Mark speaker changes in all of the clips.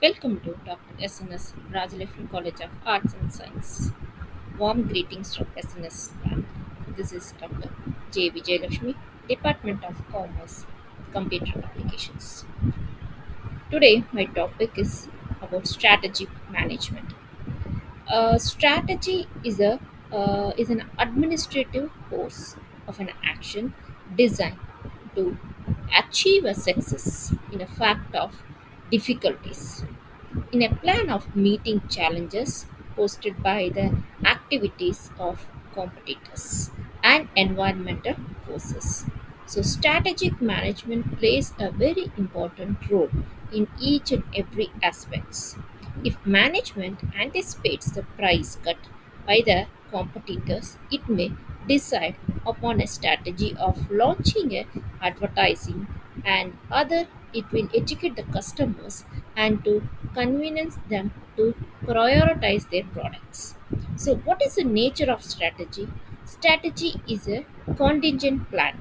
Speaker 1: Welcome to Dr. SNS Rajalakshmi College of Arts and Science. Warm greetings from SNS plant. This is Dr. J. Vijayalakshmi, Department of Commerce, Computer Applications. Today, my topic is about strategic management. Strategy is an administrative course of an action designed to achieve a success in a fact of difficulties in a plan of meeting challenges posted by the activities of competitors and environmental forces. So, strategic management plays a very important role in each and every aspects. If management anticipates the price cut by the competitors, it may decide upon a strategy of launching a advertising and other it will educate the customers and to convince them to prioritize their products. So, what is the nature of strategy? Strategy is a contingent plan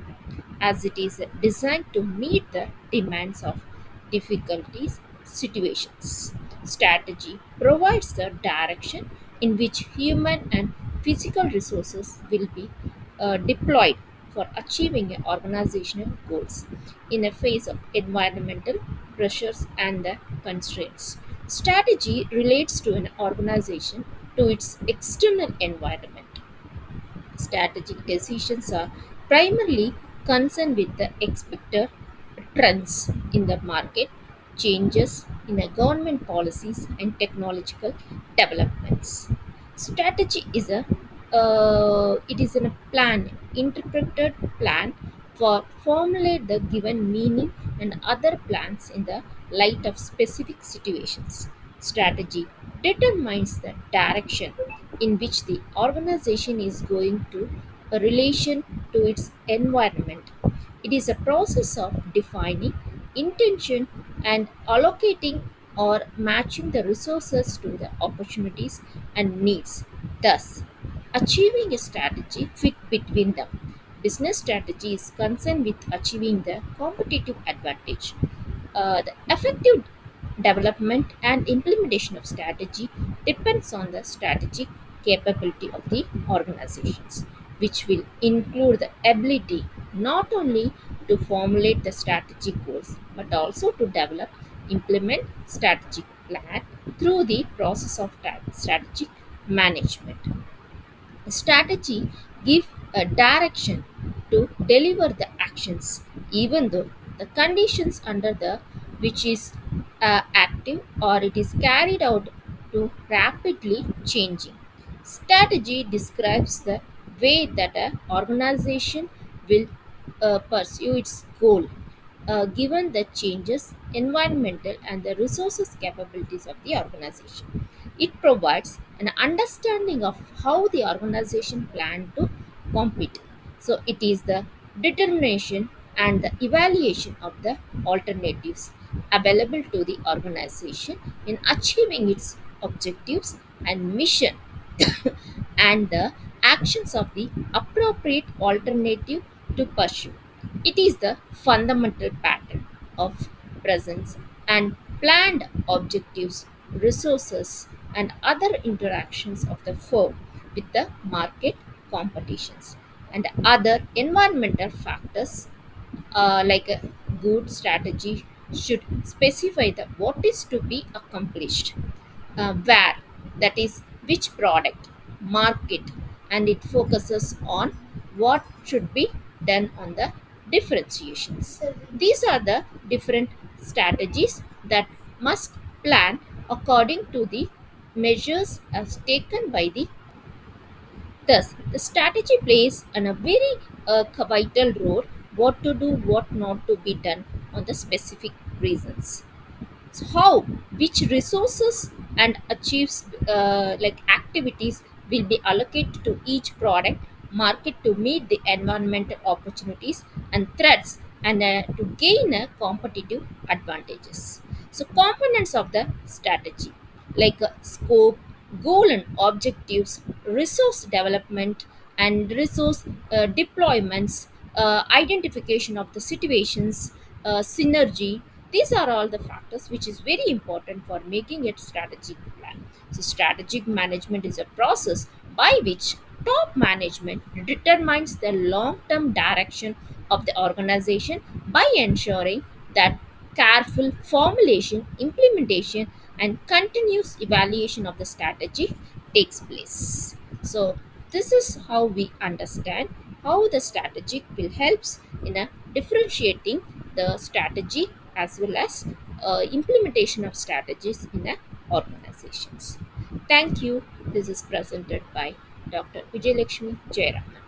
Speaker 1: as it is designed to meet the demands of difficulties situations. Strategy provides the direction in which human and physical resources will be deployed for achieving organizational goals in a phase of environmental pressures and the constraints. Strategy relates to an organization to its external environment. Strategic decisions are primarily concerned with the expected trends in the market, changes in the government policies, and technological developments. Strategy is a plan, interpreted plan for formulate the given meaning and other plans in the light of specific situations. Strategy determines the direction in which the organization is going to a relation to its environment. It is a process of defining intention and allocating or matching the resources to the opportunities and needs, thus achieving a strategy fit between them. Business strategy is concerned with achieving the competitive advantage. The effective development and implementation of strategy depends on the strategic capability of the organizations, which will include the ability not only to formulate the strategic goals but also to develop, implement strategic plan through the process of strategic management. Strategy give a direction to deliver the actions, even though the conditions under the which is active or it is carried out to rapidly changing. Strategy describes the way that an organization will pursue its goal given the changes, environmental and the resources capabilities of the organization. It provides an understanding of how the organization plan to compete. So it is the determination and the evaluation of the alternatives available to the organization in achieving its objectives and mission and the actions of the appropriate alternative to pursue. It is the fundamental pattern of presence and planned objectives, resources, and other interactions of the firm with the market competitions and other environmental factors like a good strategy should specify the what is to be accomplished where, that is which product, market, and it focuses on what should be done on the differentiations. These are the different strategies that must plan according to the measures as taken by the. Thus, the strategy plays a very vital role what to do, what not to be done on the specific reasons. So how, which resources and achieves like activities will be allocated to each product market to meet the environmental opportunities and threats and to gain a competitive advantages. So components of the strategy like scope, goal and objectives, resource development and resource deployments, identification of the situations, synergy, These are all the factors which is very important for making a strategic plan. So strategic management is a process by which top management determines the long-term direction of the organization by ensuring that careful formulation, implementation, and continuous evaluation of the strategy takes place. So this is how we understand how the strategic will helps in a differentiating the strategy as well as implementation of strategies in a organizations. Thank you. This is presented by Dr. Vijay Lakshmi Jayaraman.